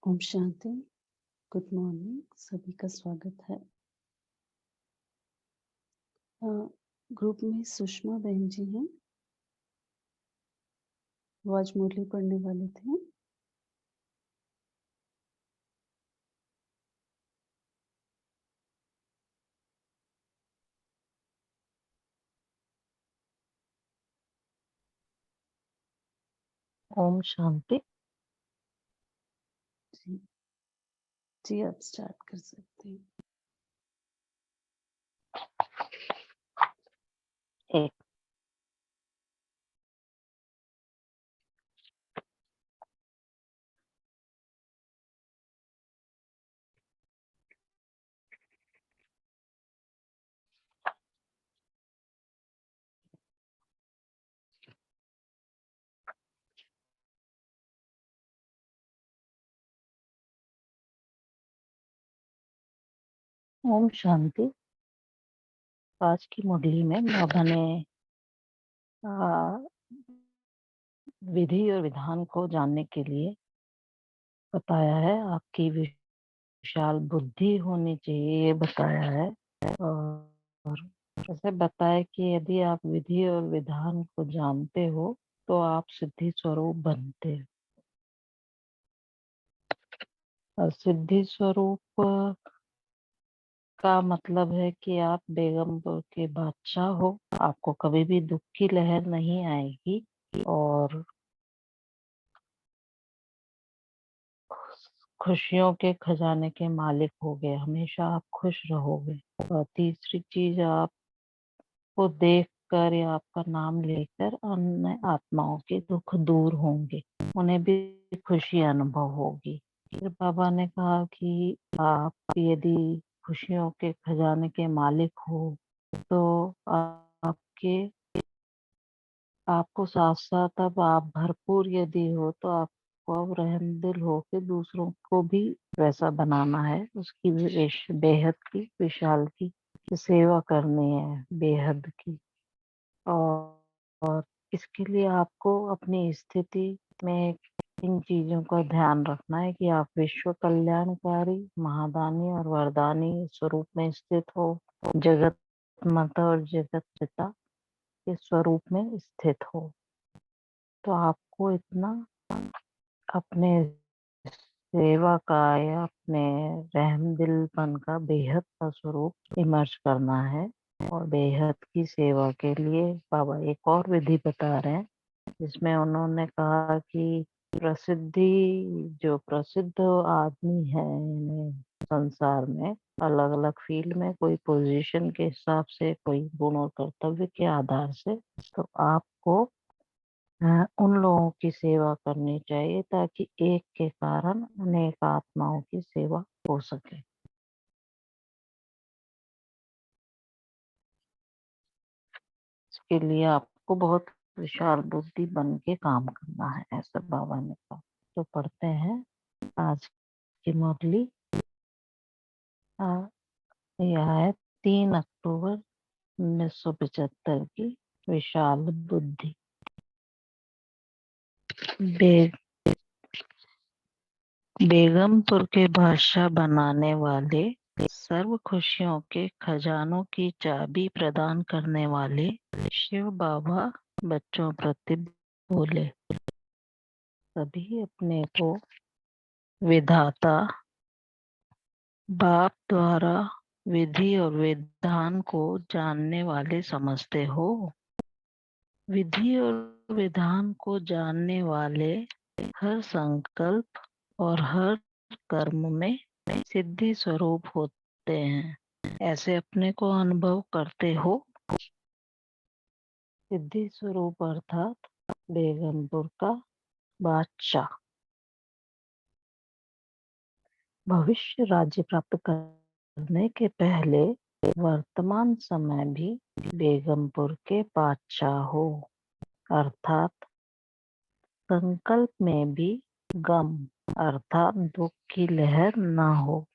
Om Shanti. Good morning, सभी का स्वागत है। ग्रुप में सुषमा बहन जी हैं, वो आज मुरली पढ़ने वाले थे। ओम शांति। जी जी, आप स्टार्ट कर सकते हैं। एक ओम शांति। आज की मुरली में बाबा ने विधि और विधान को जानने के लिए बताया है। आपकी विशाल बुद्धि होनी चाहिए, ये बताया है। और ऐसे बताया कि यदि आप विधि और विधान को जानते हो तो आप सिद्धि स्वरूप बनते हो। और सिद्धि स्वरूप का मतलब है कि आप बेगमपुर के बादशाह हो। आपको कभी भी दुख की लहर नहीं आएगी और खुशियों के खजाने के मालिक होगे। हमेशा आप खुश रहोगे। और तीसरी चीज, आपको देख कर या आपका नाम लेकर अन्य आत्माओं के दुख दूर होंगे, उन्हें भी खुशी अनुभव होगी। फिर बाबा ने कहा कि आप यदि खुशियों के खजाने के मालिक हो तो आपको साथ साथ अब आप भरपूर यदि हो तो आपको अब रहमदिल हो के दूसरों को भी वैसा बनाना है। उसकी बेहद की विशाल की सेवा करनी है, बेहद की। और इसके लिए आपको अपनी स्थिति में इन चीजों का ध्यान रखना है कि आप विश्व कल्याणकारी, महादानी और वरदानी स्वरूप में स्थित हो। जगत माता और जगत पिता के स्वरूप में स्थित हो। तो आपको इतना अपने सेवा का या अपने रहमदिलपन का बेहद का स्वरूप इमर्ज करना है। और बेहद की सेवा के लिए बाबा एक और विधि बता रहे हैं, जिसमें उन्होंने कहा कि जो प्रसिद्ध आदमी है यानी संसार में अलग अलग फील्ड में, कोई पोजीशन के हिसाब से, कोई गुण और कर्तव्य के आधार से, तो आपको उन लोगों की सेवा करनी चाहिए ताकि एक के कारण अनेक आत्माओं की सेवा हो सके। इसके लिए आपको बहुत विशाल बुद्धि बन के काम करना है, ऐसा बाबा ने कहा। तो पढ़ते हैं आज की मुरली। यह है 3 अक्टूबर 1975 की। विशाल बुद्धि। बेगमपुर के बादशाह बनाने वाले, सर्व खुशियों के खजानों की चाबी प्रदान करने वाले शिव बाबा बच्चों प्रति बोले, सभी अपने को विधाता बाप द्वारा विधि और विधान को जानने वाले समझते हो। विधि और विधान को जानने वाले हर संकल्प और हर कर्म में सिद्धि स्वरूप होते हैं। ऐसे अपने को अनुभव करते हो। सिद्धि स्वरूप अर्थात बेगमपुर का बादशाह। भविष्य राज्य प्राप्त करने के पहले वर्तमान समय भी बेगमपुर के बादशाह हो, अर्थात संकल्प में भी गम अर्थात दुख की लहर न हो,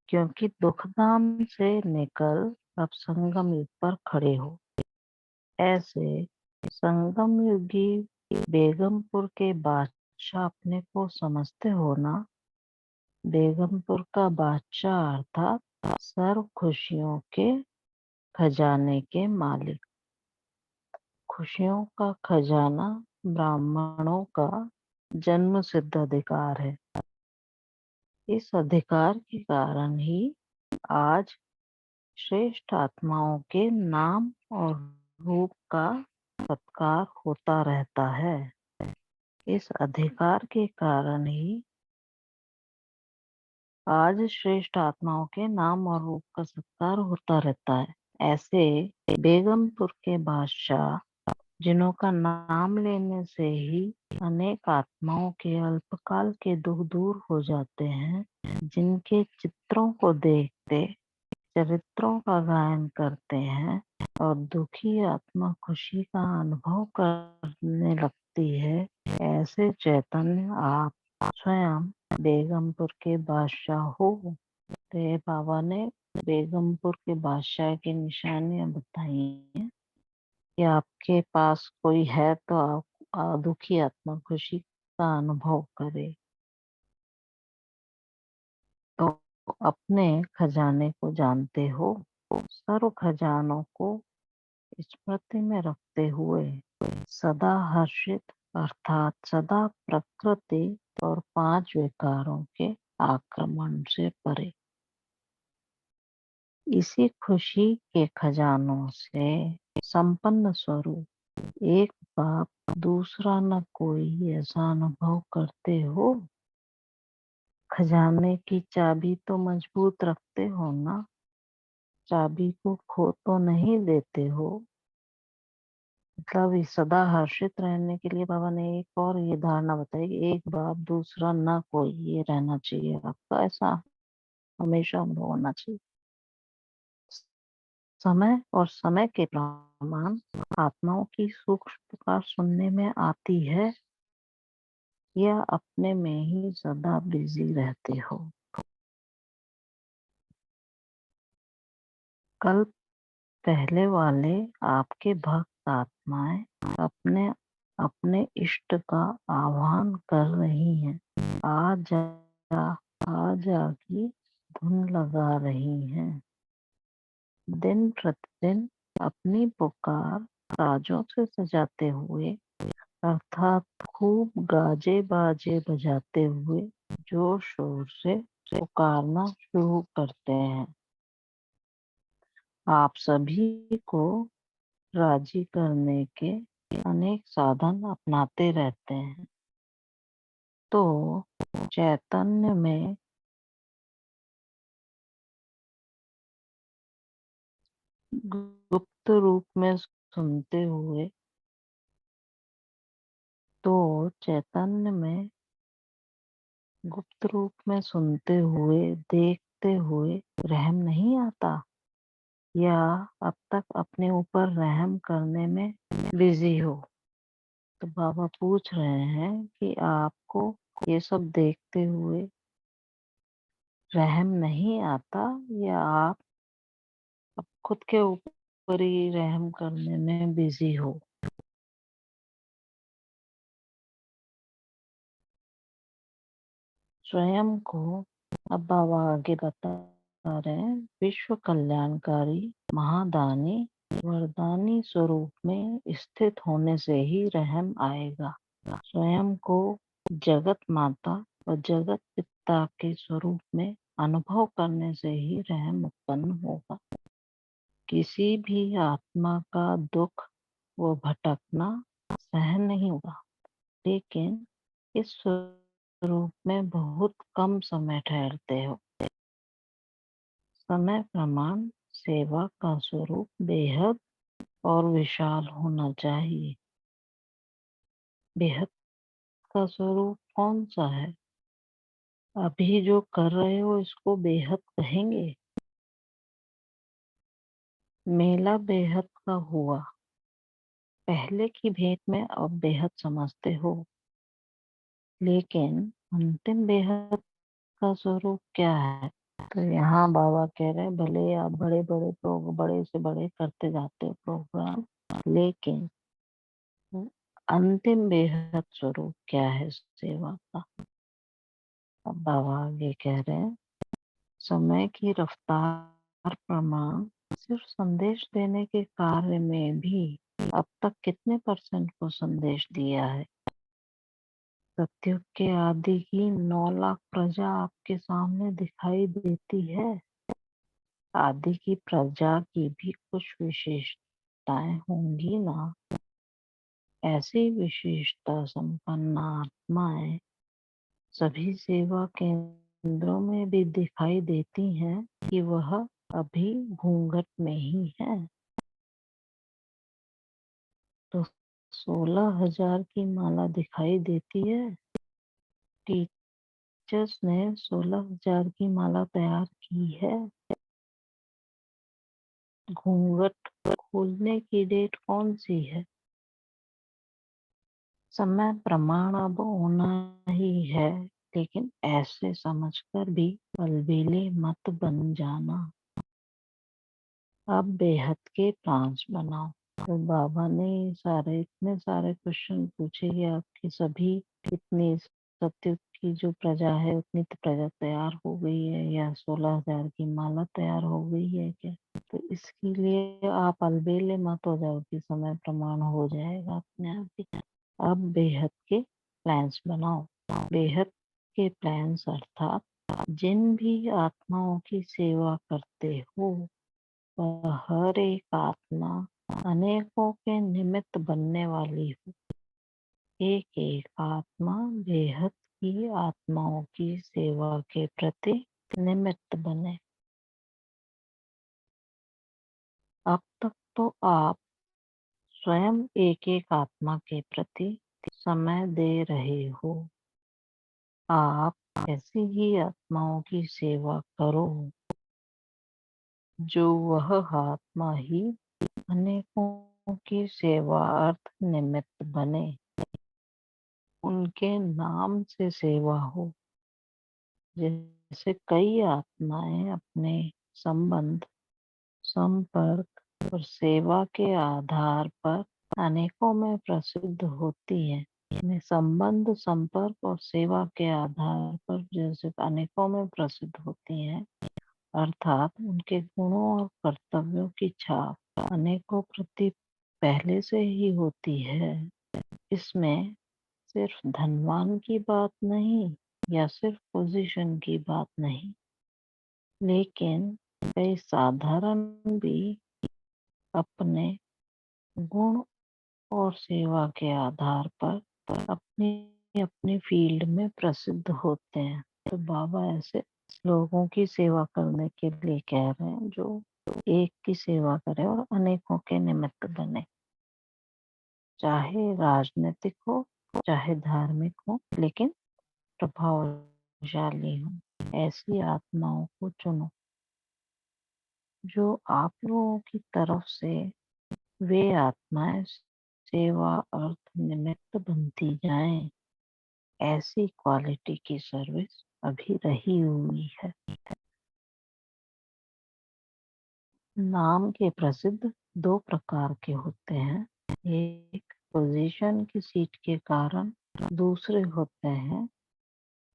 क्योंकि दुखधाम से निकल अब संगम युग पर खड़े हो। ऐसे संगम युगी बेगमपुर के बादशाह अपने को समझते हो ना। बेगमपुर का बादशाह अर्थात सर्व खुशियों के खजाने के मालिक। खुशियों का खजाना ब्राह्मणों का जन्म सिद्ध अधिकार है। इस अधिकार के कारण ही आज श्रेष्ठ आत्माओं के नाम और रूप का सत्कार होता रहता है। इस अधिकार के कारण ही आज श्रेष्ठ आत्माओं के नाम और रूप का सत्कार होता रहता है। ऐसे बेगमपुर के बादशाह, जिन्हों नाम लेने से ही अनेक आत्माओं के अल्पकाल के दुख दूर हो जाते हैं, जिनके चित्रों को देखते चरित्रों का गायन करते हैं और दुखी आत्मा खुशी का अनुभव करने लगती है, ऐसे चैतन्य आप स्वयं बेगमपुर के बादशाह हो। तो ये बाबा ने बेगमपुर के बादशाह की निशानियां बताई हैं कि आपके पास कोई है तो आप दुखी आत्मा खुशी का अनुभव करे। तो अपने खजाने को जानते हो, सर्व खजानों को स्मृति में रखते हुए सदा हर्षित अर्थात सदा प्रकृति और 5 विकारों के आक्रमण से परे इसी खुशी के खजानों से संपन्न स्वरूप एक बाप दूसरा न कोई ऐसा अनुभव करते हो। खजाने की चाबी तो मजबूत रखते हो ना, चाबी को खो तो नहीं देते हो। मतलब सदा हर्षित रहने के लिए बाबा ने एक और ये धारणा बताई कि एक बाप दूसरा ना कोई, ये रहना चाहिए आपका, ऐसा हमेशा अनुभव होना चाहिए। समय और समय के प्रमाण आत्माओं की सूक्ष्म पुकार सुनने में आती है या अपने में ही सदा बिजी रहते हो। कल पहले वाले आपके भक्त आत्माएं अपने अपने इष्ट का आह्वान कर रही हैं, आ जा आ जा की धुन लगा रही हैं। दिन प्रतिदिन अपनी पुकार ताजों से सजाते हुए अर्थात खूब गाजे बाजे बजाते हुए जोर शोर से पुकारना शुरू करते हैं। आप सभी को राजी करने के अनेक साधन अपनाते रहते हैं। तो चैतन्य में गुप्त रूप में सुनते हुए तो चैतन्य में गुप्त रूप में सुनते हुए देखते हुए रहम नहीं आता, या अब तक अपने ऊपर रहम करने में बिजी हो। तो बाबा पूछ रहे हैं कि आपको ये सब देखते हुए रहम नहीं आता, या आप अब खुद के ऊपर ही रहम करने में बिजी हो। स्वयं को अब बाबा आगे बता रहे हैं, विश्व कल्याणकारी महादानी वरदानी स्वरूप में स्थित होने से ही रहम आएगा। स्वयं को जगत माता और जगत पिता के स्वरूप में अनुभव करने से ही रहम उत्पन्न होगा। किसी भी आत्मा का दुख व भटकना सहन नहीं होगा, लेकिन इस स्वरूप में बहुत कम समय ठहरते हो। समय प्रमाण सेवा का स्वरूप बेहद और विशाल होना चाहिए। बेहद का स्वरूप कौन सा है? अभी जो कर रहे हो इसको बेहद कहेंगे। मेला बेहद का हुआ, पहले की भेंट में अब बेहद समझते हो, लेकिन अंतिम बेहद का स्वरूप क्या है? तो यहाँ बाबा कह रहे हैं, भले आप बड़े से बड़े करते जाते हो प्रोग्राम, लेकिन अंतिम बेहद स्वरूप क्या है सेवा का? अब बाबा आगे कह रहे हैं, समय की रफ्तार प्रमाण सिर्फ संदेश देने के कार्य में भी अब तक कितने % को संदेश दिया है। सत्युग के आदि की 9 लाख प्रजा आपके सामने दिखाई देती है। आदि की प्रजा की भी कुछ विशेषताएं होंगी ना। ऐसी विशेषता संपन्न आत्माएं सभी सेवा केंद्रों में भी दिखाई देती हैं कि वह अभी घूंघट में ही है। तो 16,000 की माला दिखाई देती है। टीचर्स ने 16,000 की माला तैयार की है। घूंघट खोलने की डेट कौन सी है? समय प्रमाण अब होना ही है, लेकिन ऐसे समझकर भी अलबेले मत बन जाना। अब बेहद के प्लान्स बनाओ। तो बाबा ने इतने सारे क्वेश्चन पूछे कि आपकी सभी इतनी सत्युग की जो प्रजा है उतनी तो प्रजा तैयार हो गई है, या 16,000 की माला तैयार हो गई है क्या? तो इसके लिए आप अलबेले मत हो जाओ कि समय प्रमाण हो जाएगा अपने आप ही। अब बेहद के प्लान्स बनाओ। बेहद के प्लान्स अर्थात जिन भी आत्माओं की सेवा करते हो वह हर एक आत्मा अनेकों के निमित्त बनने वाली हो। एक एक आत्मा बेहद की आत्माओं की सेवा के प्रति निमित्त बने। अब तक तो आप स्वयं एक एक आत्मा के प्रति समय दे रहे हो। आप ऐसी ही आत्माओं की सेवा करो जो वह आत्मा ही अनेकों की सेवा अर्थ निमित्त बने। उनके नाम से सेवा हो। जैसे कई आत्माएं अपने संबंध, संपर्क और सेवा के आधार पर अनेकों में प्रसिद्ध होती हैं। में संबंध, संपर्क और सेवा के आधार पर जैसे अनेकों में प्रसिद्ध होती हैं, अर्थात उनके गुणों और कर्तव्यों की छाप अनेकों प्रति पहले से ही होती है। इसमें सिर्फ धनवान की बात नहीं या सिर्फ पोजीशन की बात नहीं, लेकिन कई साधारण भी अपने गुण और सेवा के आधार पर अपनी अपनी फील्ड में प्रसिद्ध होते हैं। तो बाबा ऐसे लोगों की सेवा करने के लिए कह रहे हैं जो एक की सेवा करे और अनेकों के निमित्त बने, चाहे राजनीतिक हो चाहे धार्मिक हो, लेकिन प्रभावशाली हो। ऐसी आत्माओं को चुनो जो आप लोगों की तरफ से वे आत्माएं सेवा अर्थ निमित्त बनती जाएं। ऐसी क्वालिटी की सर्विस अभी रही हुई है। नाम के प्रसिद्ध 2 प्रकार के होते हैं। एक पोजीशन की सीट के कारण, दूसरे होते हैं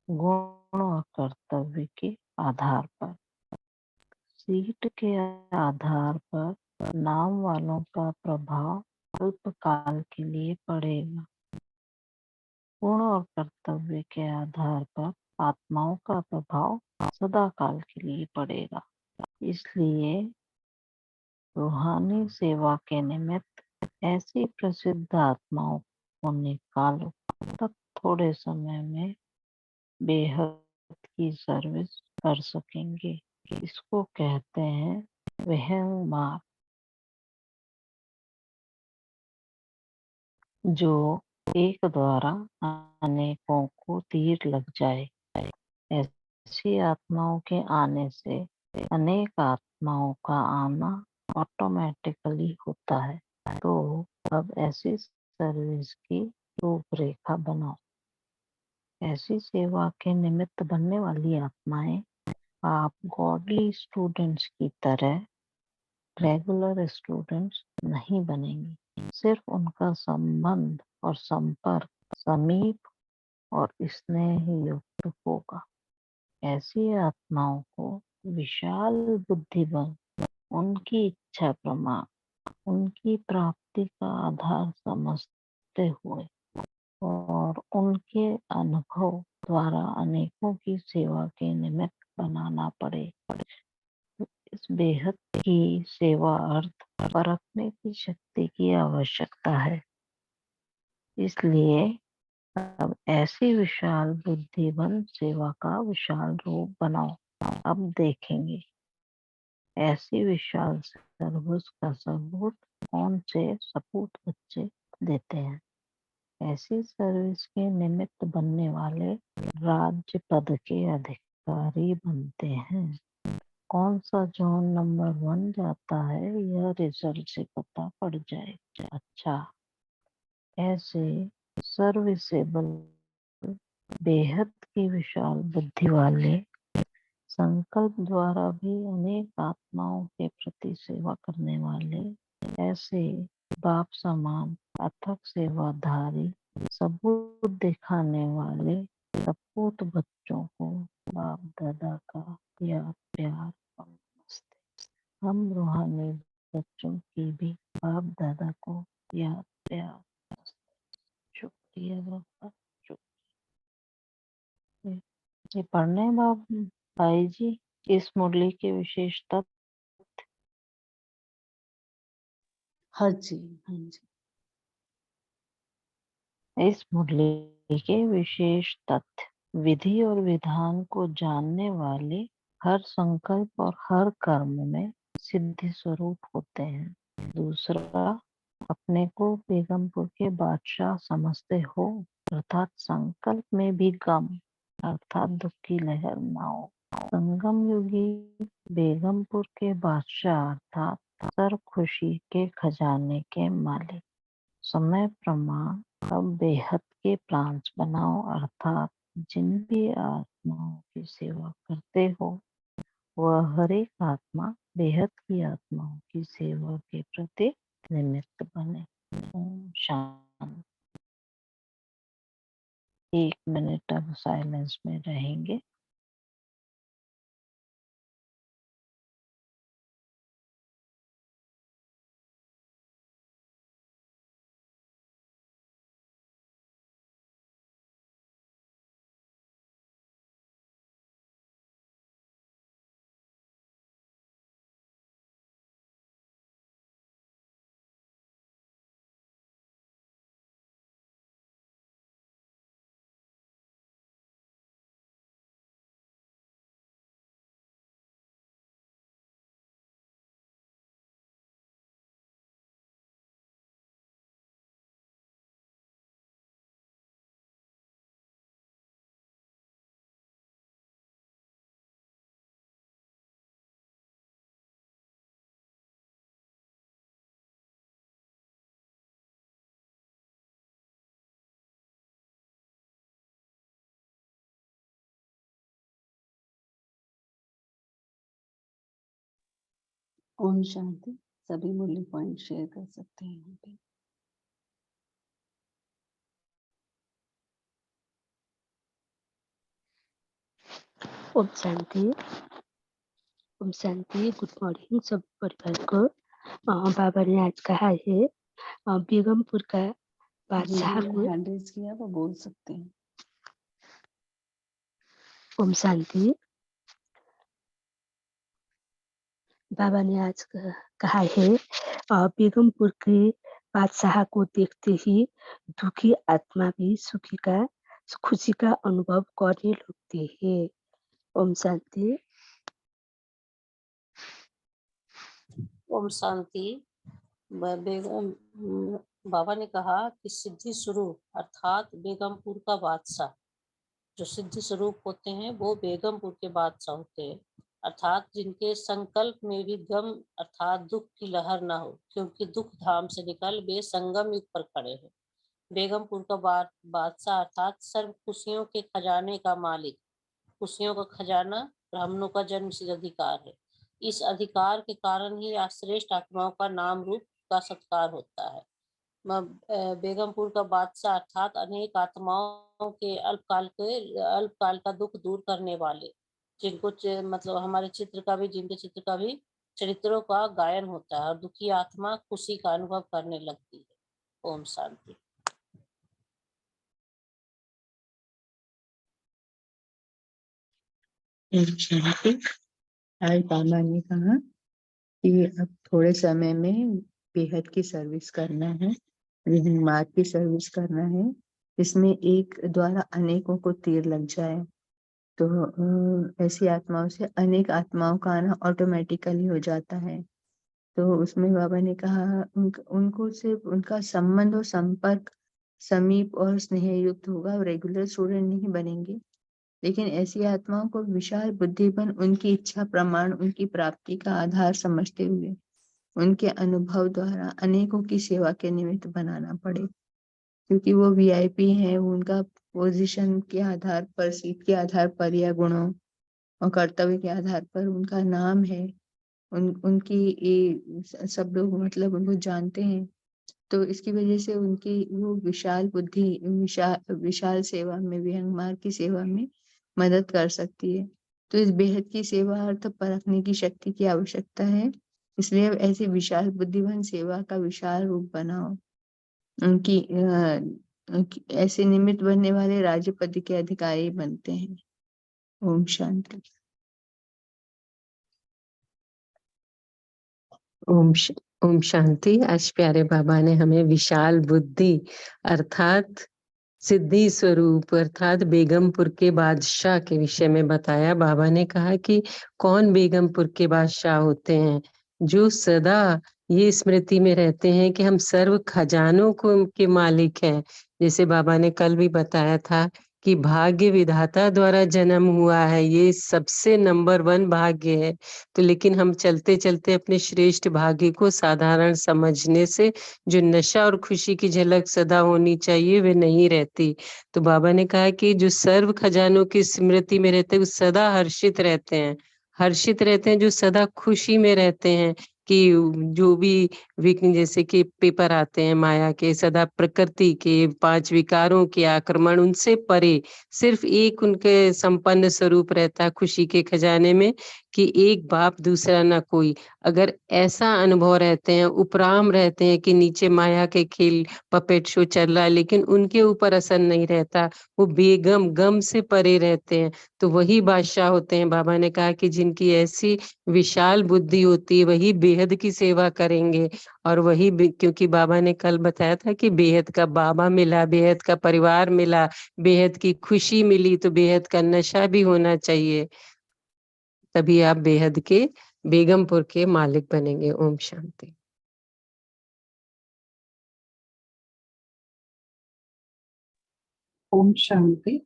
गुण और कर्तव्य के आधार पर। सीट के आधार पर नाम वालों का प्रभाव अल्पकाल के लिए पड़ेगा। गुण और कर्तव्य के आधार पर आत्माओं का प्रभाव सदा काल के लिए पड़ेगा। इसलिए रूहानी सेवा के निमित्त ऐसी प्रसिद्ध आत्माओं को निकालो, तब थोड़े समय में बेहद की सर्विस कर सकेंगे। इसको कहते हैं विहंग मार्ग, जो एक द्वारा अनेकों को तीर लग जाए। ऐसी आत्माओं के आने से अनेक आत्माओं का आना ऑटोमेटिकली होता है। तो अब ऐसी सर्विस की रूपरेखा बनाओ। ऐसी सेवा के निमित्त बनने वाली आत्माएं आप गॉडली स्टूडेंट्स की तरह रेगुलर स्टूडेंट्स नहीं बनेंगी। सिर्फ उनका संबंध और संपर्क समीप और स्नेह युक्त होगा। ऐसी आत्माओं को विशाल बुद्धिबल, उनकी इच्छा प्रमाण, उनकी प्राप्ति का आधार समझते हुए और उनके अनुभव द्वारा अनेकों की सेवा के निमित्त बनाना पड़े। इस बेहद की सेवा अर्थ परखने की शक्ति की आवश्यकता है। इसलिए अब ऐसी विशाल बुद्धिवन सेवा का विशाल रूप बनाओ। अब देखेंगे ऐसी विशाल सर्वस का सबूत कौन से सपूत बच्चे देते हैं। ऐसी सर्विस के निमित्त बनने वाले राज्य पद के अधिकारी बनते हैं। कौन सा जोन नंबर 1 जाता है यह रिजल्ट से पता पड़ जाएगा। अच्छा, ऐसे सर्विसेबल बेहद की विशाल बुद्धि वाले संकल्प द्वारा भी अनेक आत्माओं के प्रति सेवा करने वाले ऐसे बाप समान अथक सेवाधारी सबूत दिखाने वाले सपूत बच्चों को बाप दादा का याद प्यार और नमस्ते। हम रूहानी बच्चों की भी बाप दादा को याद प्यार नमस्ते। शुक्रिया बाबा, शुक्रिया। ये पढ़ने बाप भाई जी इस मुरली के विशेषता। हाँ जी, हाँ जी। इस मुरली के विशेष तथ्य विधि और विधान को जानने वाले हर संकल्प और हर कर्म में सिद्धि स्वरूप होते हैं। दूसरा, अपने को बेगमपुर के बादशाह समझते हो, अर्थात संकल्प में भी गम अर्थात दुख की लहर ना हो। संगम युगी बेगमपुर के बादशाह अर्थात सर्व खुशी के खजाने के मालिक। समय प्रमाण अब बेहद के प्लान्स बनाओ अर्थात जिन भी आत्माओं की सेवा करते हो वह हर एक आत्मा बेहद की आत्माओं की सेवा के प्रति निमित्त बने। ओम शांति। 1 मिनट अब साइलेंस में रहेंगे। ओम शांति। सभी मुरली पॉइंट शेयर कर सकते हैं यहाँ पे। ओम शांति। ओम शांति। गुड मॉर्निंग सब परिवार को। बाबा ने आज कहा है बेगमपुर का बादशाह जिन्होंने को। हैंड रेज किया वो बोल सकते हैं। ओम शांति। बाबा ने आज कहा है बेगमपुर के बादशाह को देखते ही दुखी आत्मा भी खुशी का अनुभव करने लगते हैं। ओम शांति। ओम शांति। बाबा ने कहा कि सिद्धि स्वरूप अर्थात बेगमपुर का बादशाह, जो सिद्धि स्वरूप होते हैं वो बेगमपुर के बादशाह होते हैं, अर्थात जिनके संकल्प में भी गम अर्थात दुख की लहर ना हो, क्योंकि दुख धाम से निकल वे संगम युग पर खड़े हैं। बेगमपुर का बादशाह अर्थात सर्व खुशियों के खजाने का मालिक। खुशियों का खजाना ब्राह्मणों का जन्म सिद्ध अधिकार है। इस अधिकार के कारण ही श्रेष्ठ आत्माओं का नाम रूप का सत्कार होता है। बेगमपुर का बादशाह अर्थात अनेक आत्माओं के अल्पकाल का दुख दूर करने वाले जिनको मतलब हमारे चित्र का भी, जिनके चित्र का भी चरित्रों का गायन होता है और दुखी आत्मा खुशी का अनुभव करने लगती है। ओम शांति। शांति। आज बाबा ने कहा कि अब थोड़े समय में बेहद की सर्विस करना है, मार्ग की सर्विस करना है, जिसमें एक द्वारा अनेकों को तीर लग जाए। तो ऐसी आत्माओं से अनेक आत्माओं का आना ऑटोमेटिकली हो जाता है। तो उसमें बाबा ने कहा उनको सिर्फ उनका संबंध और संपर्क समीप और स्नेह युक्त होगा, रेगुलर स्टूडेंट नहीं बनेंगे। लेकिन ऐसी आत्माओं को विशाल बुद्धिमान उनकी इच्छा प्रमाण उनकी प्राप्ति का आधार समझते हुए उनके अनुभव द्वारा अनेकों की सेवा के निमित्त बनाना पड़े, क्योंकि वो वीआईपी हैं। उनका पोजीशन के आधार पर, सीट के आधार पर या गुणों और कर्तव्य के आधार पर उनका नाम है। उनकी सब लोग मतलब उनको जानते हैं। तो इसकी वजह से उनकी वो विशाल बुद्धि विशाल सेवा में, विहंग मार्ग की सेवा में मदद कर सकती है। तो इस बेहद की सेवा अर्थ परखने की शक्ति की आवश्यकता है। इसलिए ऐसी विशाल बुद्धिमान सेवा का विशाल रूप बनाओ। उनकी ऐसे निमित्त बनने वाले राज्य पद के अधिकारी बनते हैं। ओम शांति। ओम शांति। आज प्यारे बाबा ने हमें विशाल बुद्धि अर्थात सिद्धि स्वरूप अर्थात बेगमपुर के बादशाह के विषय में बताया। बाबा ने कहा कि कौन बेगमपुर के बादशाह होते हैं? जो सदा ये स्मृति में रहते हैं कि हम सर्व खजानों के मालिक हैं। जैसे बाबा ने कल भी बताया था कि भाग्य विधाता द्वारा जन्म हुआ है, ये सबसे नंबर 1 भाग्य है। तो लेकिन हम चलते चलते अपने श्रेष्ठ भाग्य को साधारण समझने से जो नशा और खुशी की झलक सदा होनी चाहिए वे नहीं रहती। तो बाबा ने कहा कि जो सर्व खजानों की स्मृति में रहते हैं वो सदा हर्षित रहते हैं, हर्षित रहते हैं, जो सदा खुशी में रहते हैं कि जो भी जैसे कि पेपर आते हैं माया के, सदा प्रकृति के 5 विकारों के आक्रमण उनसे परे सिर्फ एक उनके संपन्न स्वरूप रहता है खुशी के खजाने में कि एक बाप दूसरा ना कोई। अगर ऐसा अनुभव रहते हैं, उपराम रहते हैं कि नीचे माया के खेल पपेट शो चल रहा है लेकिन उनके ऊपर असर नहीं रहता, वो बेगम गम से परे रहते हैं, तो वही बादशाह होते हैं। बाबा ने कहा कि जिनकी ऐसी विशाल बुद्धि होती है वही बेहद की सेवा करेंगे। और वही क्योंकि बाबा ने कल बताया था कि बेहद का बाबा मिला, बेहद का परिवार मिला, बेहद की खुशी मिली, तो बेहद का नशा भी होना चाहिए, तभी आप बेहद के बेगमपुर के मालिक बनेंगे। ओम शांति। ओम शांति।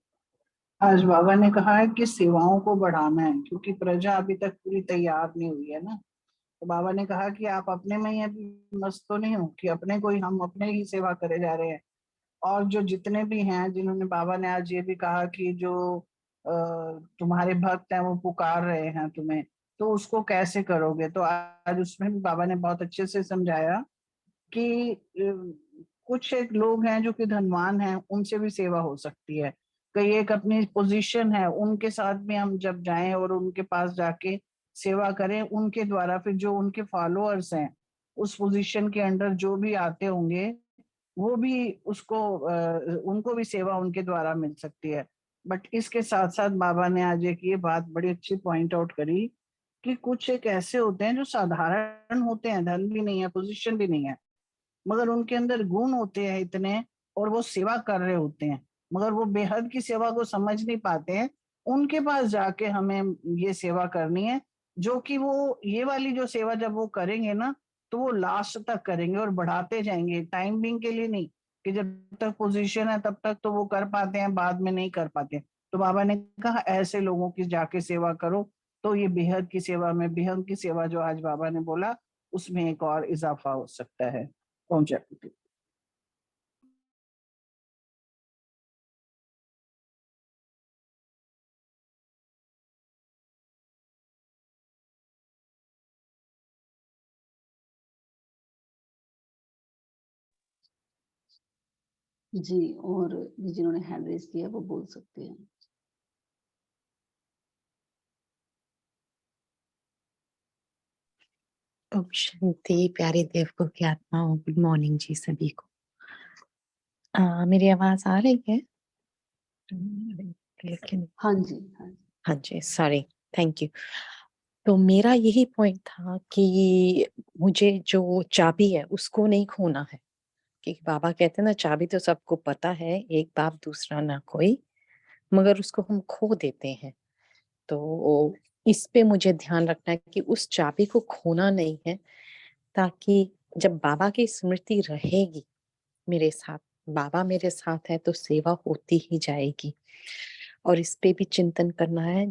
आज बाबा ने कहा है कि सेवाओं को बढ़ाना है, क्योंकि प्रजा अभी तक पूरी तैयार नहीं हुई है ना। तो बाबा ने कहा कि आप अपने में ही अभी मस्त तो नहीं हो कि अपने को ही हम अपने ही सेवा करे जा रहे हैं। और जो जितने भी हैं, जिन्होंने, बाबा ने आज ये भी कहा कि जो तुम्हारे भक्त हैं वो पुकार रहे हैं तुम्हें, तो उसको कैसे करोगे। तो आज उसमें भी बाबा ने बहुत अच्छे से समझाया कि कुछ एक लोग हैं जो कि धनवान हैं, उनसे भी सेवा हो सकती है। कई एक अपनी पोजीशन है, उनके साथ भी हम जब जाएं और उनके पास जाके सेवा करें, उनके द्वारा फिर जो उनके फॉलोअर्स हैं उस पोजीशन के अंडर जो भी आते होंगे वो भी उसको उनको भी सेवा उनके द्वारा मिल सकती है। बट इसके साथ साथ बाबा ने आज एक ये बात बड़ी अच्छी पॉइंट आउट करी कि कुछ एक ऐसे होते हैं जो साधारण होते हैं, धन भी नहीं है, पोजीशन भी नहीं है, मगर उनके अंदर गुण होते हैं इतने, और वो सेवा कर रहे होते हैं, मगर वो बेहद की सेवा को समझ नहीं पाते हैं। उनके पास जाके हमें ये सेवा करनी है, जो कि वो ये वाली जो सेवा जब वो करेंगे ना, तो वो लास्ट तक करेंगे और बढ़ाते जाएंगे, टाइम बिंग के लिए नहीं कि जब तक पोजीशन है तब तक तो वो कर पाते हैं, बाद में नहीं कर पाते। तो बाबा ने कहा ऐसे लोगों की जाके सेवा करो, तो ये बेहद की सेवा में, बेहद की सेवा जो आज बाबा ने बोला उसमें एक और इजाफा हो सकता है। ओम शांति। जी, और जिन्होंने हैंड रेज किया वो बोल सकते हैं। ओम शांति। प्यारे देवको की आत्माओं, गुड मॉर्निंग जी सभी को। मेरी आवाज आ रही है? लेकिन हाँ जी, हाँ जी। हाँ जी, सॉरी, थैंक यू। तो मेरा यही पॉइंट था कि मुझे जो चाबी है उसको नहीं खोना है, क्योंकि बाबा कहते हैं ना, चाबी तो सबको पता है, एक बाप दूसरा ना कोई, मगर उसको हम खो देते हैं। तो इस पे मुझे ध्यान रखना है कि उस चाबी को खोना नहीं है, ताकि जब बाबा की स्मृति रहेगी मेरे साथ, बाबा मेरे साथ है, तो सेवा होती ही जाएगी। और इस पे भी चिंतन करना है,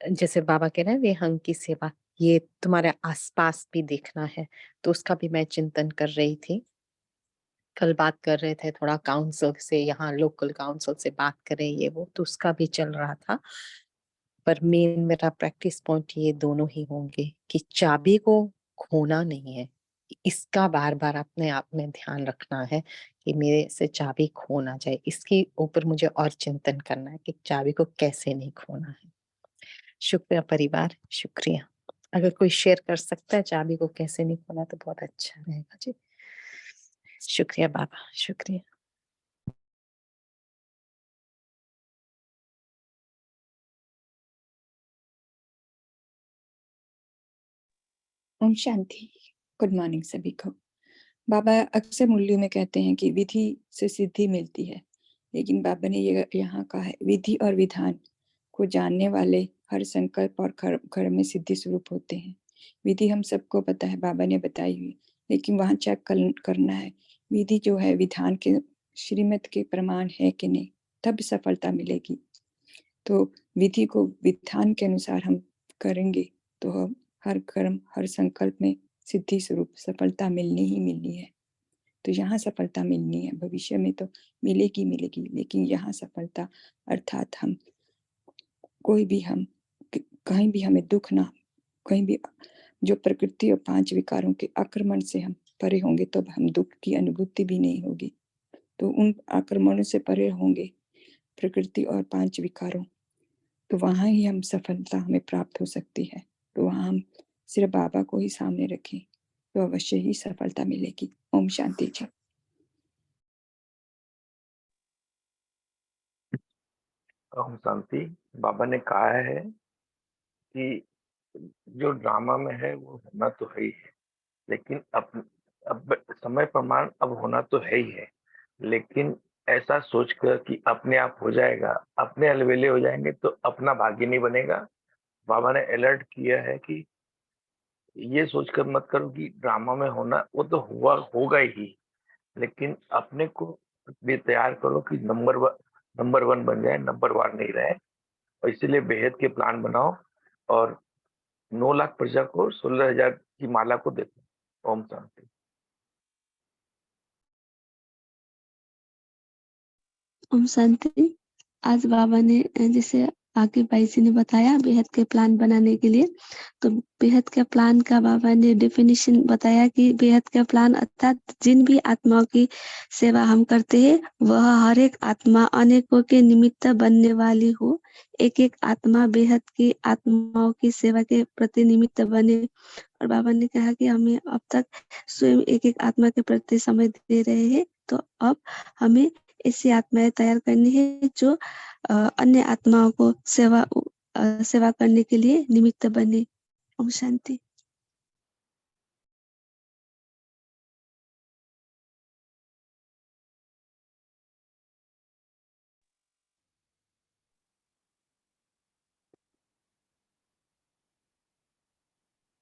जैसे बाबा कह रहे हैं विहंग की सेवा, ये तुम्हारे आसपास भी देखना है, तो उसका भी मैं चिंतन कर रही थी। कल बात कर रहे थे थोड़ा काउंसिल से, यहाँ लोकल काउंसिल से बात करें ये वो, तो उसका भी चल रहा था। पर मेन मेरा प्रैक्टिस पॉइंट ये दोनों ही होंगे कि चाबी को खोना नहीं है, इसका बार बार अपने आप में ध्यान रखना है कि मेरे से चाबी खो ना जाए। इसके ऊपर मुझे और चिंतन करना है कि चाबी को कैसे नहीं खोना है। शुक्रिया परिवार, शुक्रिया। अगर कोई शेयर कर सकता है चाबी को कैसे नहीं खोना तो बहुत अच्छा रहेगा जी। शुक्रिया बाबा, शुक्रिया। ओम शांति। गुड मॉर्निंग सभी को। बाबा अक्सर मुरली में कहते हैं कि विधि से सिद्धि मिलती है, लेकिन बाबा ने ये यहाँ कहा है विधि और विधान को जानने वाले हर संकल्प और कर्म में सिद्धि स्वरूप होते हैं। विधि हम सबको पता है, बाबा ने बताई हुई, लेकिन वहाँ चेक करना है विधि जो है विधान के श्रीमत के प्रमाण है कि नहीं, तब सफलता मिलेगी। तो विधि को विधान के अनुसार हम करेंगे तो हम हर कर्म हर संकल्प में सिद्धि स्वरूप सफलता मिलनी ही मिलनी है। तो यहाँ सफलता मिलनी है, भविष्य में तो मिलेगी मिलेगी, लेकिन यहाँ सफलता अर्थात हम कोई भी हम कहीं भी हमें दुख ना, कहीं भी जो प्रकृति और 5 विकारों के आक्रमण से हम परे होंगे तो हम दुख की अनुभूति भी नहीं होगी। तो उन आक्रमणों से परे होंगे प्रकृति और 5 विकारों, तो वहाँ ही हम सफलता हमें प्राप्त हो सकती है। तो वहाँ हम सिर्फ बाबा को ही सामने रखें तो अवश्य ही सफलता मिलेगी। ओम शांति जी। ओम शांति। बाबा ने कहा है कि जो ड्रामा में है वो होना तो है ही है, लेकिन अब समय प्रमाण अब होना तो है ही है, लेकिन ऐसा सोचकर कि अपने आप हो जाएगा, अपने अलवेले हो जाएंगे तो अपना भाग्य नहीं बनेगा। बाबा ने अलर्ट किया है कि ये सोचकर मत करो कि ड्रामा में होना, वो तो हुआ होगा ही, लेकिन अपने को भी तैयार करो कि नंबर 1 बन जाए, नंबर 1 नहीं रहे। और इसीलिए बेहद के प्लान बनाओ और 9 लाख प्रजा को 16,000 की माला को देखो। ओम शांति। ओम शांति। आज बाबा ने जैसे आगे भाई जी ने बताया बेहद के प्लान बनाने के लिए, तो बेहद के प्लान का बाबा ने डेफिनेशन बताया कि बेहद का प्लान अर्थात जिन भी आत्माओं की सेवा हम करते हैं वह हर एक आत्मा अनेकों के निमित्त बनने वाली हो। एक एक आत्मा बेहद की आत्माओं की सेवा के प्रति निमित्त बने। और बाबा ने कहा कि हमें अब तक स्वयं एक एक आत्मा के प्रति समय दे रहे हैं, तो अब हमें ऐसी आत्माएं तैयार करनी है जो अन्य आत्माओं को सेवा करने के लिए निमित्त बने। ओम शांति।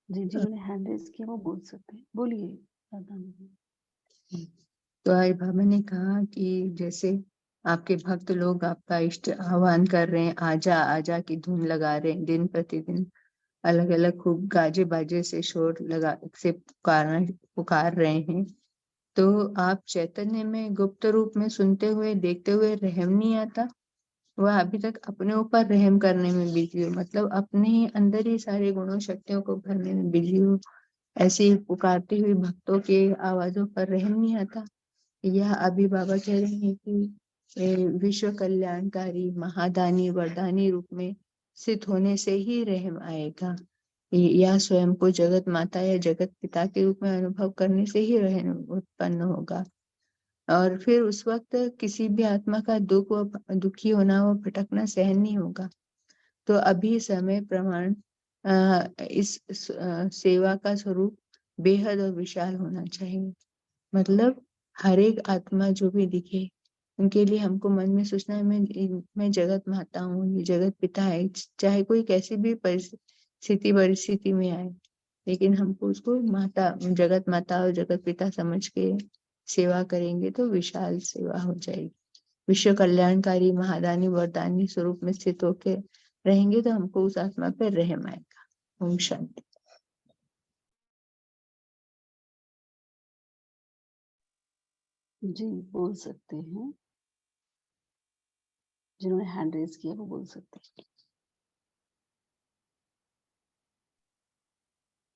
जिन्होंने हैंड रेज किया वो बोल सकते हैं, बोलिए राधा जी। तो आई बाबा ने कहा कि जैसे आपके भक्त लोग आपका इष्ट आह्वान कर रहे हैं, आजा आजा की धुन लगा रहे हैं, दिन प्रतिदिन अलग अलग खूब गाजे बाजे से शोर लगा से पुकार रहे हैं, तो आप चैतन्य में गुप्त रूप में सुनते हुए देखते हुए रहम नहीं आता? वह अभी तक अपने ऊपर रहम करने में बिजी हो, मतलब अपने ही अंदर ही सारे गुणों शक्तियों को भरने में बिजी हो। ऐसे ही पुकारती हुई भक्तों के आवाजों पर रहम नहीं आता? यह अभी बाबा कह रहे हैं कि विश्व कल्याणकारी महादानी वरदानी रूप में स्थित होने से ही रहम आएगा। या स्वयं को जगत माता या जगत पिता के रूप में अनुभव करने से ही रहन उत्पन्न होगा। और फिर उस वक्त किसी भी आत्मा का दुखी होना व भटकना सहन नहीं होगा। तो अभी समय प्रमाण इस सेवा का स्वरूप बेहद और विशाल होना चाहिए। मतलब हर एक आत्मा जो भी दिखे उनके लिए हमको मन में सोचना है, मैं जगत माता हूँ, ये जगत पिता है, चाहे कोई कैसी भी परिस्थिति में आए, लेकिन हमको उसको माता, जगत माता और जगत पिता समझ के सेवा करेंगे तो विशाल सेवा हो जाएगी। विश्व कल्याणकारी महादानी वरदानी स्वरूप में स्थित होके रहेंगे तो हमको उस आत्मा पर रहम आएगा। ओम शांति। जी, बोल सकते हैं। जिन्होंने हैंड रेज किया वो बोल सकते हैं।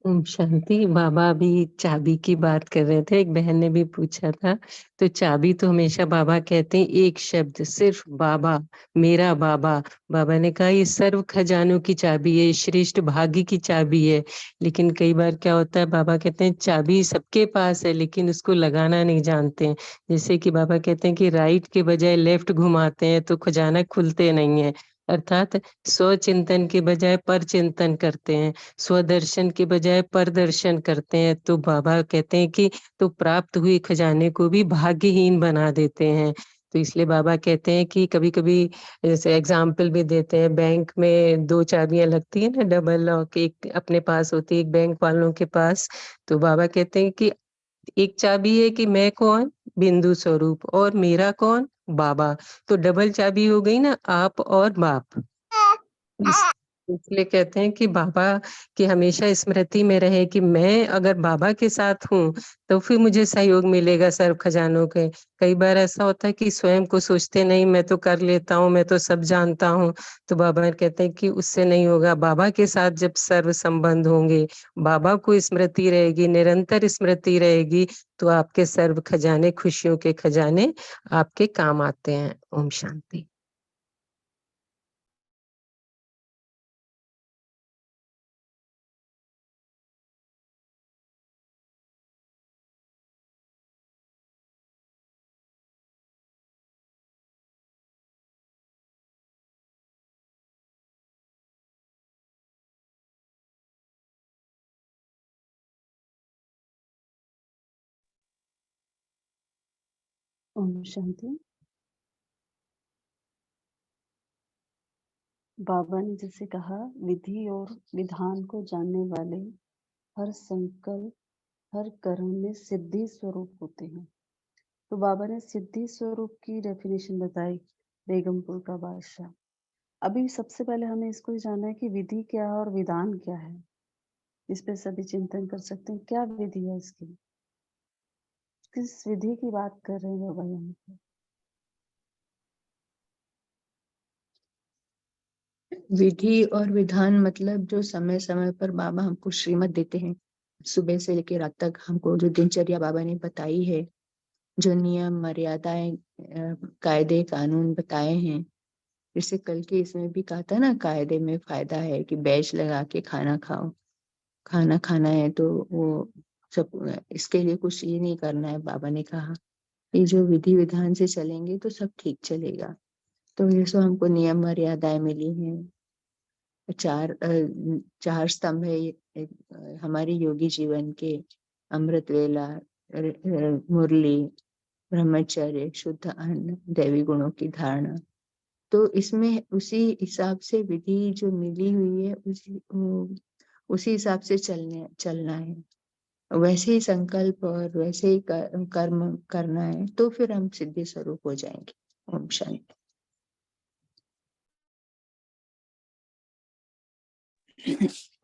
ओम शांति। बाबा अभी चाबी की बात कर रहे थे, एक बहन ने भी पूछा था। तो चाबी तो हमेशा बाबा कहते हैं एक शब्द, सिर्फ बाबा, मेरा बाबा। बाबा ने कहा ये सर्व खजानों की चाबी है, श्रेष्ठ भाग्य की चाबी है। लेकिन कई बार क्या होता है, बाबा कहते हैं चाबी सबके पास है लेकिन उसको लगाना नहीं जानते हैं। जैसे कि बाबा कहते हैं कि राइट के बजाय लेफ्ट घुमाते हैं तो खजाना खुलते नहीं है। अर्थात स्व चिंतन के बजाय पर चिंतन करते हैं, स्वदर्शन के बजाय परदर्शन करते हैं, तो बाबा कहते हैं कि तो प्राप्त हुई खजाने को भी भाग्यहीन बना देते हैं। तो इसलिए बाबा कहते हैं कि कभी कभी जैसे एग्जाम्पल भी देते हैं, बैंक में 2 चाबियां लगती है ना, डबल लॉक, एक अपने पास होती है, एक बैंक वालों के पास। तो बाबा कहते हैं कि एक चाबी है कि मैं कौन, बिंदु स्वरूप, और मेरा कौन, बाबा। तो डबल चाबी हो गई ना, आप और बाप। इसलिए कहते हैं कि बाबा की हमेशा स्मृति में रहे कि मैं अगर बाबा के साथ हूँ तो फिर मुझे सहयोग मिलेगा सर्व खजानों के। कई बार ऐसा होता है कि स्वयं को सोचते नहीं मैं तो कर लेता हूँ, मैं तो सब जानता हूँ। तो बाबा कहते हैं कि उससे नहीं होगा। बाबा के साथ जब सर्व संबंध होंगे, बाबा को स्मृति रहेगी, निरंतर स्मृति रहेगी, तो आपके सर्व खजाने, खुशियों के खजाने आपके काम आते हैं। ओम शांति। ओम शांति। बाबा ने जैसे कहा, विधि और विधान को जानने वाले हर संकल्प, हर कर्म में सिद्धि स्वरूप होते हैं। तो बाबा ने सिद्धि स्वरूप की डेफिनेशन बताई, बेगमपुर का बादशाह। अभी सबसे पहले हमें इसको जानना है कि विधि क्या है और विधान क्या है। इस पे सभी चिंतन कर सकते हैं, क्या विधि है इसकी, किस विधि की बात कर रहे हैं बाबा यहाँ पे। विधि और विधान मतलब जो समय समय पर बाबा हमको श्रीमत देते हैं, सुबह से लेकर रात तक हमको जो दिनचर्या बाबा ने बताई है, जो नियम मर्यादाएं कायदे कानून बताए हैं। जैसे कल के इसमें भी कहा था ना, कायदे में फायदा है कि बैच लगा के खाना खाओ, खाना खाना है तो वो सब, इसके लिए कुछ ये नहीं करना है। बाबा ने कहा ये जो विधि विधान से चलेंगे तो सब ठीक चलेगा। तो जैसे हमको नियम मर्यादाएं मिली हैं, चार स्तंभ है हमारे योगी जीवन के, अमृत वेला, मुरली, ब्रह्मचर्य, शुद्ध अन्न, दैवी गुणों की धारणा। तो इसमें उसी हिसाब से विधि जो मिली हुई है उसी हिसाब से चलना है, वैसे ही संकल्प और वैसे ही कर्म करना है, तो फिर हम सिद्धि स्वरूप हो जाएंगे। ओम शांति।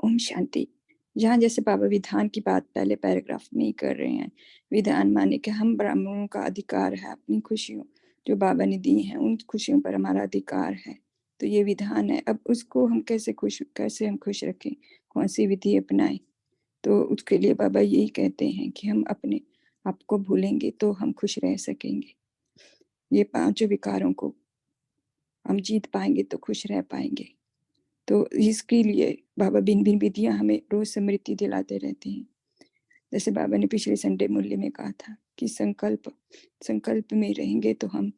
ओम शांति। जहाँ जैसे बाबा विधान की बात पहले पैराग्राफ में ही कर रहे हैं, विधान माने कि हम ब्राह्मणों का अधिकार है अपनी खुशियों जो बाबा ने दी हैं, उन खुशियों पर हमारा अधिकार है। तो ये विधान है। अब उसको हम कैसे हम खुश रखें, कौन सी विधि अपनाएं, तो उसके लिए बाबा यही कहते हैं कि हम अपने आप को भूलेंगे तो हम खुश रह सकेंगे। ये 5 विकारों को हम जीत पाएंगे तो खुश रह पाएंगे। तो इसके लिए बाबा भिन्न भिन्न विधियां हमें रोज समृद्धि दिलाते रहते हैं। जैसे बाबा ने पिछले संडे मूल्य में कहा था कि संकल्प में रहेंगे तो हम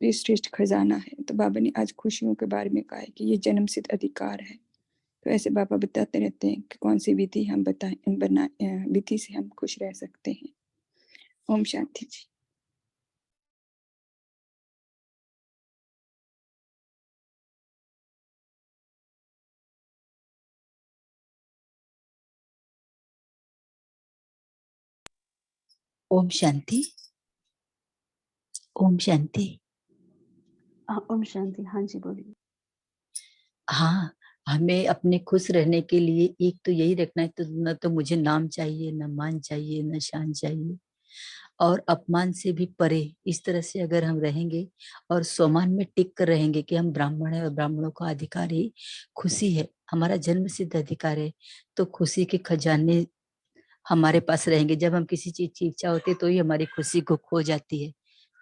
ये श्रेष्ठ खजाना है। तो बाबा ने आज खुशियों के बारे में कहा है कि ये जन्म सिद्ध अधिकार है। तो ऐसे बाबा बताते रहते हैं कि कौन सी विधि हम विधि से हम खुश रह सकते हैं। ओम शांति जी। ओम शांति। ओम शांति। ओम शांति। हाँ जी बोलिए। हाँ, हमें अपने खुश रहने के लिए एक तो यही रखना है, तो न तो मुझे नाम चाहिए, न मान चाहिए, न शान चाहिए, और अपमान से भी परे। इस तरह से अगर हम रहेंगे और स्वमान में टिक कर रहेंगे कि हम ब्राह्मण है और ब्राह्मणों का अधिकार ही खुशी है, हमारा जन्म सिद्ध अधिकार है, तो खुशी के खजाने हमारे पास रहेंगे। जब हम किसी चीज की इच्छा होती है तो ही हमारी खुशी को खो जाती है।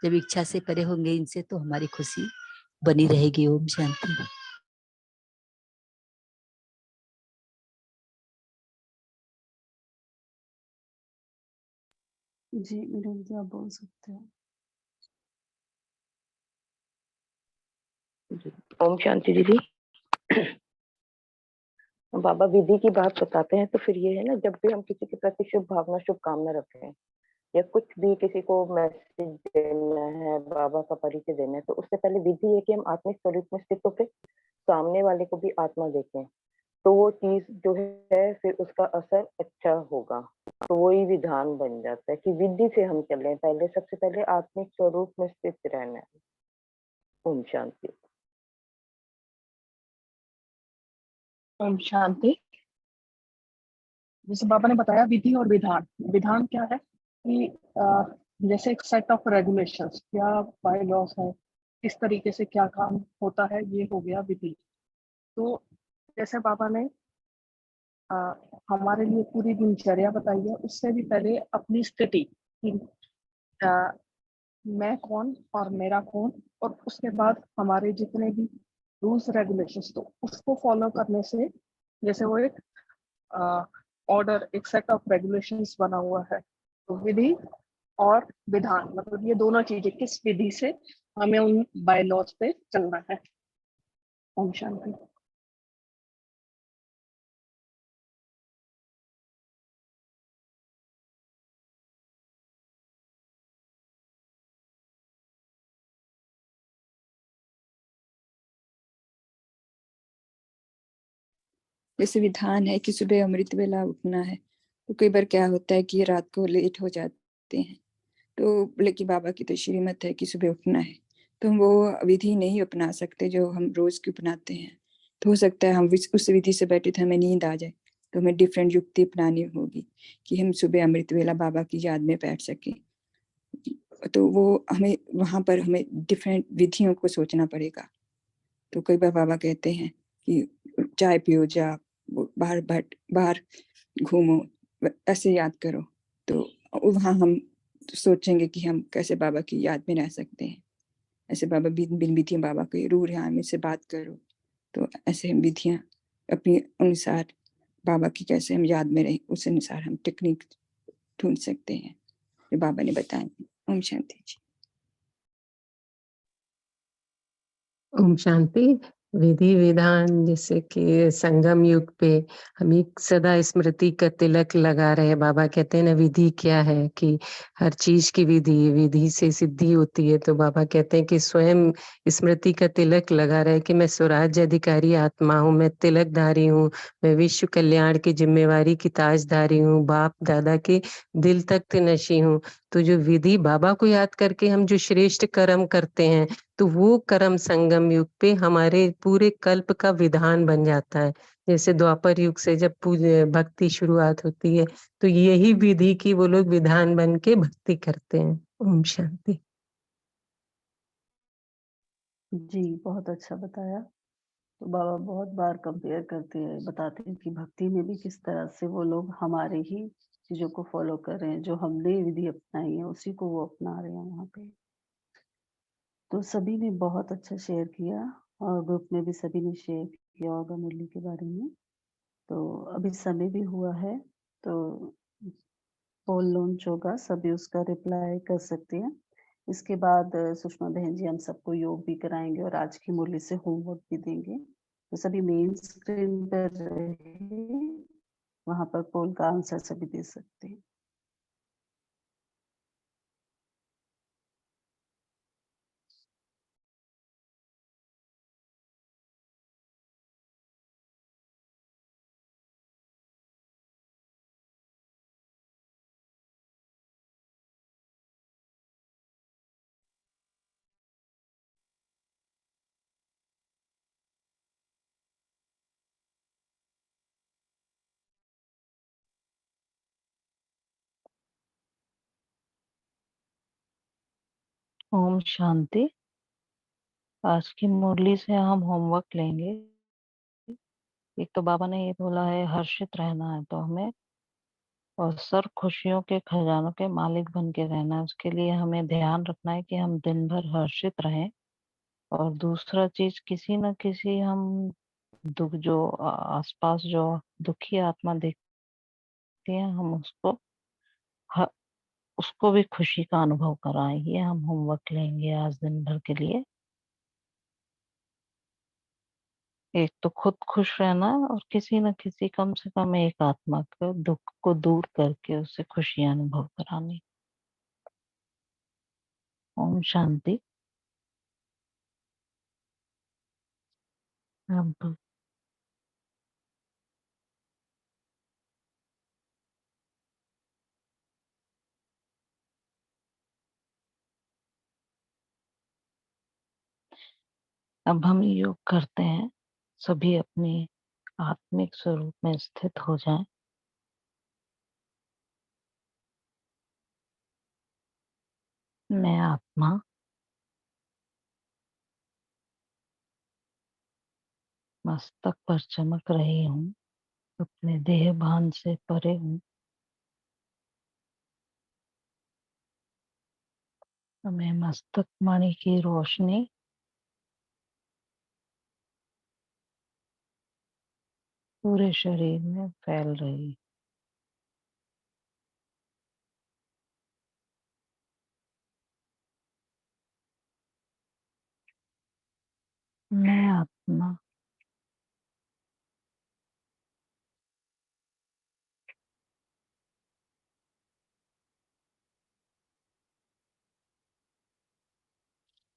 जब इच्छा से परे होंगे इनसे तो हमारी खुशी बनी रहेगी। ओम शांति। जी मीनू जी आप बोल सकते हो। ओम शांति दीदी। बाबा विधि की बात बताते हैं तो फिर ये है ना, जब भी हम किसी के प्रति शुभ भावना शुभकामना रखें या कुछ भी किसी को मैसेज देना है, बाबा का परिचय देना है, तो उससे पहले विधि है कि हम आत्मिक स्वरूप में स्थित होकर सामने वाले को भी आत्मा देखें, तो वो चीज जो है फिर उसका असर अच्छा होगा। तो वही विधान बन जाता है कि विधि से हम चलें, पहले सबसे पहले आत्मिक स्वरूप में स्थित रहना है। ओम शांति। ओम शांति। जैसे बाबा ने बताया विधि और विधान। विधान क्या है कि जैसे एक सेट ऑफ रेगुलेशंस, क्या बाय लॉस है, किस तरीके से क्या काम होता है, ये हो गया विधि। तो जैसे बाबा ने हमारे लिए पूरी दिनचर्या बताई है, उससे भी पहले अपनी स्थिति कि मैं कौन और मेरा कौन, और उसके बाद हमारे जितने भी रूल्स रेगुलेशंस, तो उसको फॉलो करने से जैसे वो एक ऑर्डर, एक सेट ऑफ रेगुलेशंस बना हुआ है। तो विधि और विधान मतलब ये दोनों चीजें, किस विधि से हमें उन बाय लॉज पे चलना है। ओम शांति। जैसे विधान है कि सुबह अमृत वेला उठना है, तो कई बार क्या होता है कि रात को लेट हो जाते हैं, तो लेकिन बाबा की तो श्रीमत है कि सुबह उठना है, तो हम वो विधि नहीं अपना सकते जो हम रोज की अपनाते हैं। तो हो सकता है हम उस विधि से बैठे थे, हमें नींद आ जाए, तो हमें डिफरेंट युक्ति अपनानी होगी कि हम सुबह अमृत वेला बाबा की याद में बैठ सके। तो वो हमें वहां पर हमें डिफरेंट विधियों को सोचना पड़ेगा। तो कई बार बाबा कहते हैं कि चाय पियो, जा बाहर घूमो, ऐसे याद करो। तो वहाँ हम सोचेंगे कि हम कैसे बाबा की याद में रह सकते हैं। ऐसे बाबा बिन विधियाँ बाबा को रूर यहाँ में से बात करो, तो ऐसे हम विधियाँ अपने अनुसार बाबा की कैसे हम याद में रहे, उस अनुसार हम टेक्निक ढूंढ सकते हैं जो बाबा ने बताए। ओम शांति जी। ओम शांति। विधि विधान जैसे कि संगम युग पे हम एक सदा स्मृति का तिलक लगा रहे। बाबा कहते हैं ना विधि क्या है, कि हर चीज की विधि से सिद्धि होती है। तो बाबा कहते हैं कि स्वयं स्मृति का तिलक लगा रहे कि मैं स्वराज्य अधिकारी आत्मा हूँ, मैं तिलकधारी हूँ, मैं विश्व कल्याण की जिम्मेवारी की ताजधारी हूँ, बाप दादा के दिल तख्त नशी हूँ। तो जो विधि बाबा को याद करके हम जो श्रेष्ठ कर्म करते हैं, तो वो कर्म संगम युग पे हमारे पूरे कल्प का विधान बन जाता है। जैसे द्वापर युग से जब भक्ति शुरुआत होती है, तो यही विधि की वो लोग विधान बन के भक्ति करते हैं। ओम शांति। जी बहुत अच्छा बताया। तो बाबा बहुत बार कंपेयर करते हैं, बताते हैं कि भक्ति में भी किस तरह से वो लोग हमारे ही चीजों को फॉलो कर रहे हैं, जो हमने विधि अपनाई है उसी को वो अपना रहे हैं वहाँ पे। तो सभी ने बहुत अच्छा शेयर किया और ग्रुप में भी सभी ने शेयर किया होगा मुरली के बारे में। तो अभी समय भी हुआ है, तो पोल लॉन्च होगा, सभी उसका रिप्लाई कर सकते हैं। इसके बाद सुषमा बहन जी हम सबको योग भी कराएंगे और आज की मुरली से होमवर्क भी देंगे। तो सभी मेन स्क्रीन पर रहे, वहां पर पोल का आंसर सभी दे सकते हैं। ओम शांति। आज की मुरली से हम होमवर्क लेंगे। एक तो बाबा ने ये बोला है हर्षित रहना है, तो हमें और सर्व खुशियों के खजानों के मालिक बन के रहना है। उसके लिए हमें ध्यान रखना है कि हम दिन भर हर्षित रहें। और दूसरा चीज, किसी न किसी हम दुख जो आसपास जो दुखी आत्मा देखते हैं, हम ह, उसको भी खुशी का अनुभव कराएं। ये हम होमवर्क लेंगे आज दिन भर के लिए। एक तो खुद खुश रहना है और किसी न किसी कम से कम एक आत्मा के दुख को दूर करके उससे खुशी अनुभव करानी। ओम शांति। अब हम योग करते हैं। सभी अपने आत्मिक स्वरूप में स्थित हो जाएं। मैं आत्मा मस्तक पर चमक रही हूँ, अपने देह भान से परे हूँ। मैं मस्तक मणि की रोशनी पूरे शरीर में फैल रही। मैं आत्मा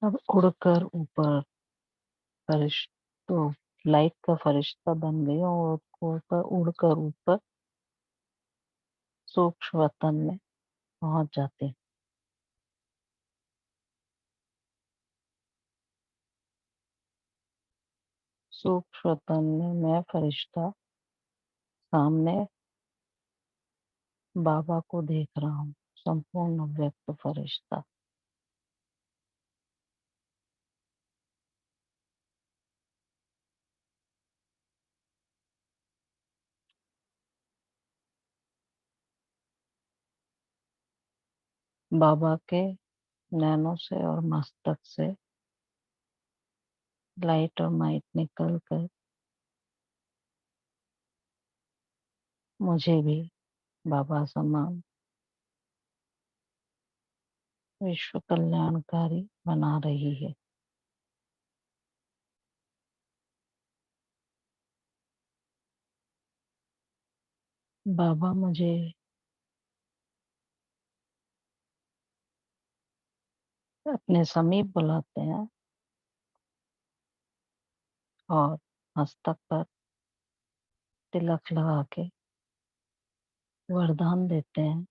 अब उड़कर ऊपर तो लाइट का फरिश्ता बन गई और उड़कर ऊपर सूक्ष्म वतन में पहुंच जाते। सूक्ष्म वतन में मैं फरिश्ता सामने बाबा को देख रहा हूँ, संपूर्ण व्यक्त फरिश्ता। बाबा के नैनों से और मस्तक से लाइट और माइट निकल कर मुझे भी बाबा समान विश्व कल्याणकारी बना रही है। बाबा मुझे अपने समीप बुलाते हैं और मस्तक पर तिलक लगा के वरदान देते हैं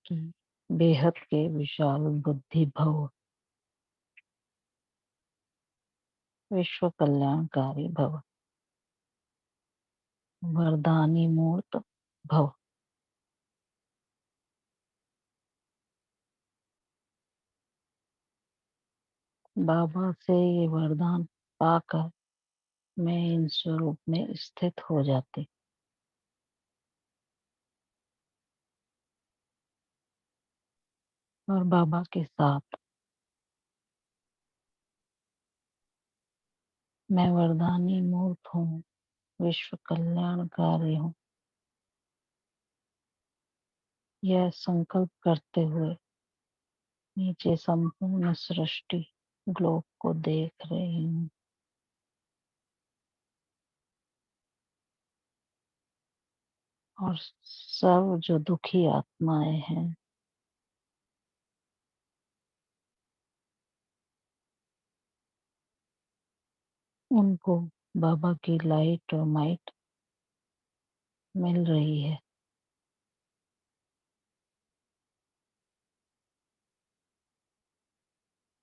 कि बेहद के विशाल बुद्धि भव, विश्व कल्याणकारी भव, वरदानी मूर्त भव। बाबा से ये वरदान पाकर मैं इन स्वरूप में स्थित हो जाती। और बाबा के साथ मैं वरदानी मूर्त हूँ, विश्व कल्याणकारी हूँ। यह संकल्प करते हुए नीचे संपूर्ण सृष्टि ग्लोब को देख रही हूँ। और सब जो दुखी आत्माएं हैं उनको बाबा की लाइट और माइट मिल रही है।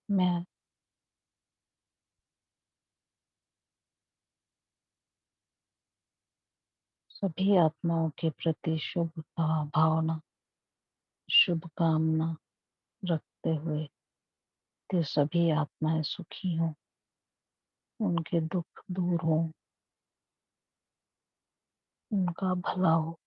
मैं सभी आत्माओं के प्रति शुभ भावना, शुभकामना रखते हुए कि सभी आत्माएं सुखी हों, उनके दुख दूर हों, उनका भला हो।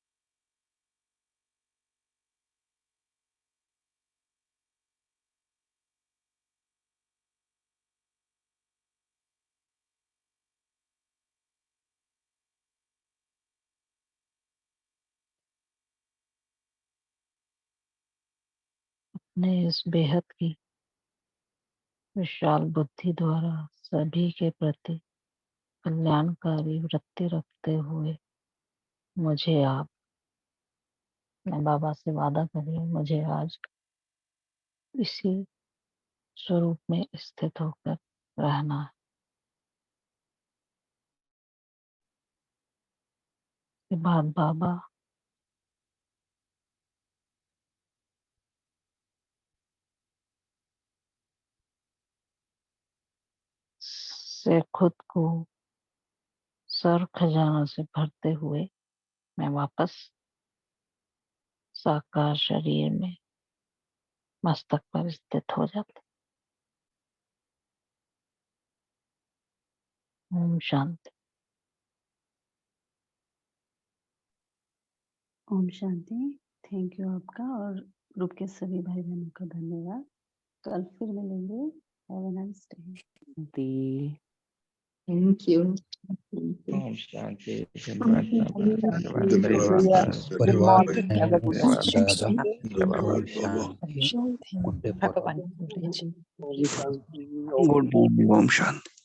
अपने इस बेहद की विशाल बुद्धि द्वारा सभी के प्रति कल्याणकारी वृत्ति रखते हुए मुझे आप, मैं बाबा से वादा कर रही हूँ, मुझे आज इसी स्वरूप में स्थित होकर रहना है। के बाद बाबा से खुद को सर खजाना से भरते हुए मैं वापस साकार शरीर में मस्तक पर स्थित हो जाती। ओम शांति। ओम शांति। थैंक यू आपका और ग्रुप के सभी भाई बहनों का धन्यवाद। कल फिर मिलेंगे। Have a nice day. Thank you. ओम शांति। धन्यवाद बाबा, धन्यवाद धन्यवाद परिवार। परिवार गुड मॉर्निंग बहन एवरीवन। दादा धन्यवाद। और शांति Thank you. Good day Have a for wonderful day. Good morning. ओम शांति।